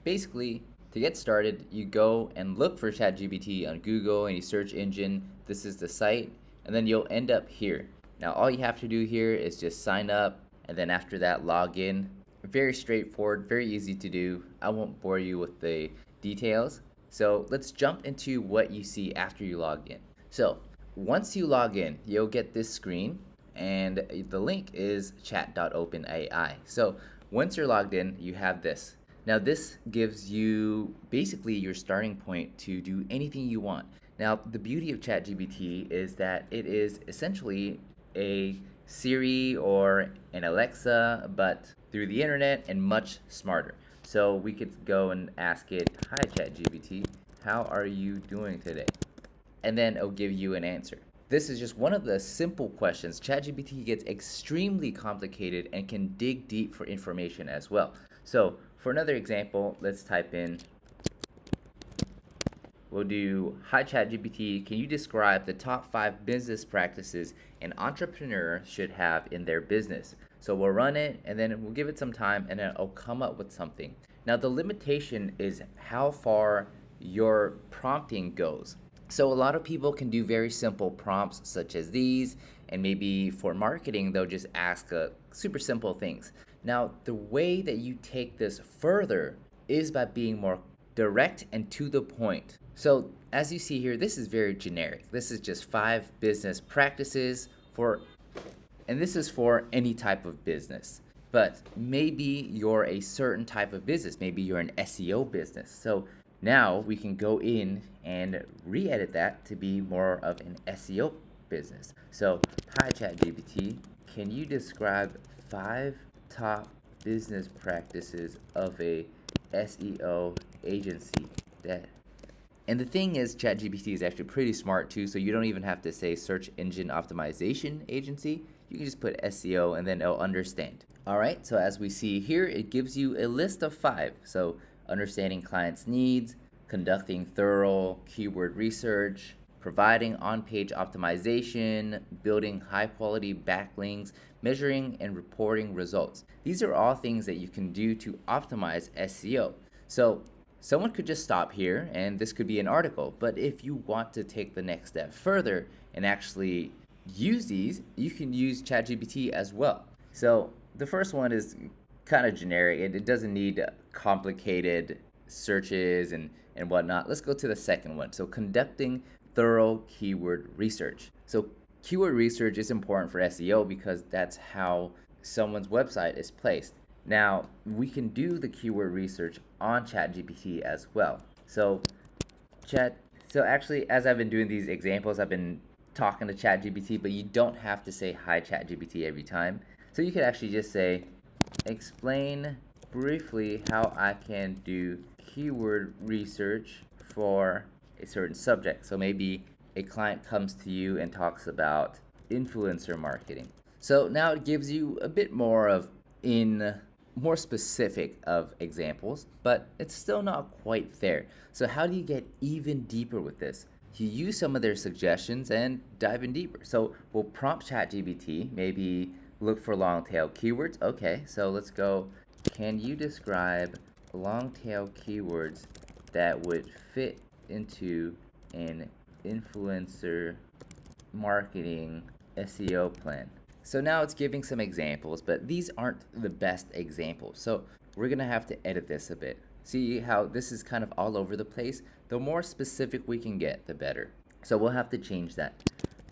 basically, to get started, you go and look for ChatGPT on Google, any search engine. This is the site, and then you'll end up here. Now, all you have to do here is just sign up, and then after that, log in. Very straightforward, very easy to do. I won't bore you with the details. So let's jump into what you see after you log in. So once you log in, you'll get this screen, and the link is chat.openai. So once you're logged in, you have this. Now this gives you basically your starting point to do anything you want. Now the beauty of ChatGPT is that it is essentially a Siri or an Alexa, but through the internet and much smarter. So we could go and ask it, "Hi ChatGPT, how are you doing today?" And then it'll give you an answer. This is just one of the simple questions. ChatGPT gets extremely complicated and can dig deep for information as well. So for another example, let's type in, we'll do, "Hi ChatGPT, can you describe the top 5 business practices an entrepreneur should have in their business?" So we'll run it, and then we'll give it some time, and then it'll come up with something. Now the limitation is how far your prompting goes. So a lot of people can do very simple prompts such as these, and maybe for marketing, they'll just ask super simple things. Now, the way that you take this further is by being more direct and to the point. So as you see here, this is very generic. This is just 5 business practices and this is for any type of business. But maybe you're a certain type of business. Maybe you're an SEO business. So now we can go in and re-edit that to be more of an SEO business. So, "Hi ChatGPT, can you describe 5 top business practices of a SEO agency that..." And the thing is, ChatGPT is actually pretty smart too, so you don't even have to say search engine optimization agency. You can just put SEO and then it'll understand. All right, so as we see here, it gives you a list of 5. So understanding clients' needs, conducting thorough keyword research, providing on-page optimization, building high-quality backlinks, measuring and reporting results. These are all things that you can do to optimize SEO. So someone could just stop here, and this could be an article. But if you want to take the next step further and actually use these, you can use ChatGPT as well. So the first one is kind of generic. It doesn't need complicated searches and whatnot. Let's go to the second one. So conducting thorough keyword research. So keyword research is important for SEO because that's how someone's website is placed. Now we can do the keyword research on ChatGPT as well. So actually, as I've been doing these examples, I've been talking to ChatGPT, but you don't have to say "Hi ChatGPT" every time. So you could actually just say, "Explain briefly how I can do keyword research for a certain subject." So maybe a client comes to you and talks about influencer marketing. So now it gives you a bit more specific of examples, but it's still not quite there. So how do you get even deeper with this? You use some of their suggestions and dive in deeper. So we'll prompt ChatGPT, maybe look for long tail keywords. Okay, so let's go. "Can you describe long tail keywords that would fit into an influencer marketing SEO plan?" So now it's giving some examples, but these aren't the best examples. So we're gonna have to edit this a bit. See how this is kind of all over the place? The more specific we can get, the better. So we'll have to change that.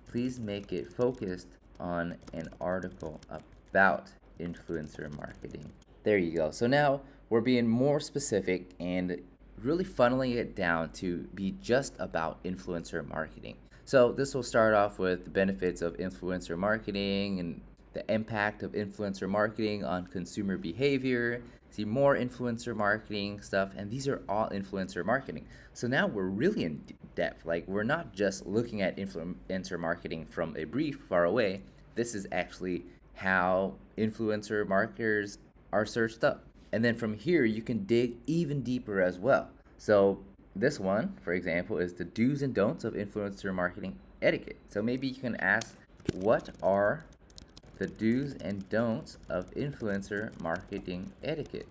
"Please make it focused on an article about influencer marketing." There you go. So now we're being more specific and really funneling it down to be just about influencer marketing. So this will start off with the benefits of influencer marketing and the impact of influencer marketing on consumer behavior. See more influencer marketing stuff, and these are all influencer marketing. So now we're really in depth. Like, we're not just looking at influencer marketing from a brief far away. This is actually how influencer marketers are searched up. And then from here, you can dig even deeper as well. So this one, for example, is the do's and don'ts of influencer marketing etiquette. So maybe you can ask, what are the do's and don'ts of influencer marketing etiquette?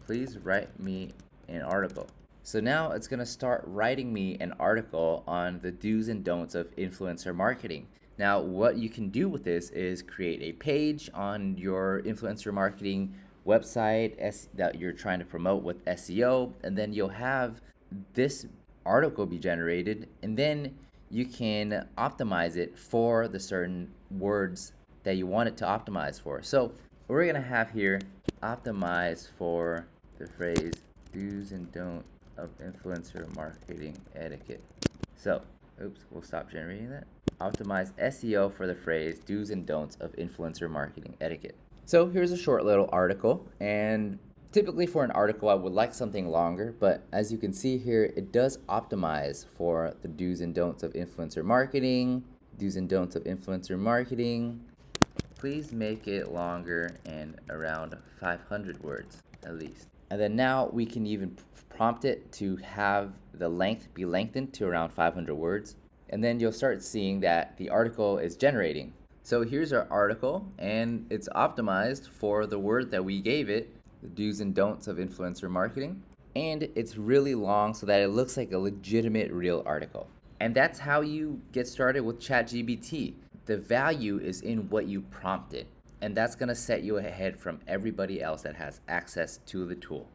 please write me an article. So now it's going to start writing me an article on the do's and don'ts of influencer marketing. Now, what you can do with this is create a page on your influencer marketing website that you're trying to promote with SEO, and then you'll have this article be generated, and then you can optimize it for the certain words that you want it to optimize for. So we're going to have here optimize for the phrase do's and don'ts of influencer marketing etiquette. So, oops, we'll stop generating that. Optimize SEO for the phrase do's and don'ts of influencer marketing etiquette. So here's a short little article, and typically for an article I would like something longer, but as you can see here, it does optimize for the do's and don'ts of influencer marketing, do's and don'ts of influencer marketing. Please make it longer and around 500 words at least. And then now we can even prompt it to have the length be lengthened to around 500 words. And then you'll start seeing that the article is generating. So here's our article, and it's optimized for the word that we gave it, the do's and don'ts of influencer marketing. And it's really long so that it looks like a legitimate real article. And that's how you get started with ChatGPT. The value is in what you prompted, and that's going to set you ahead from everybody else that has access to the tool.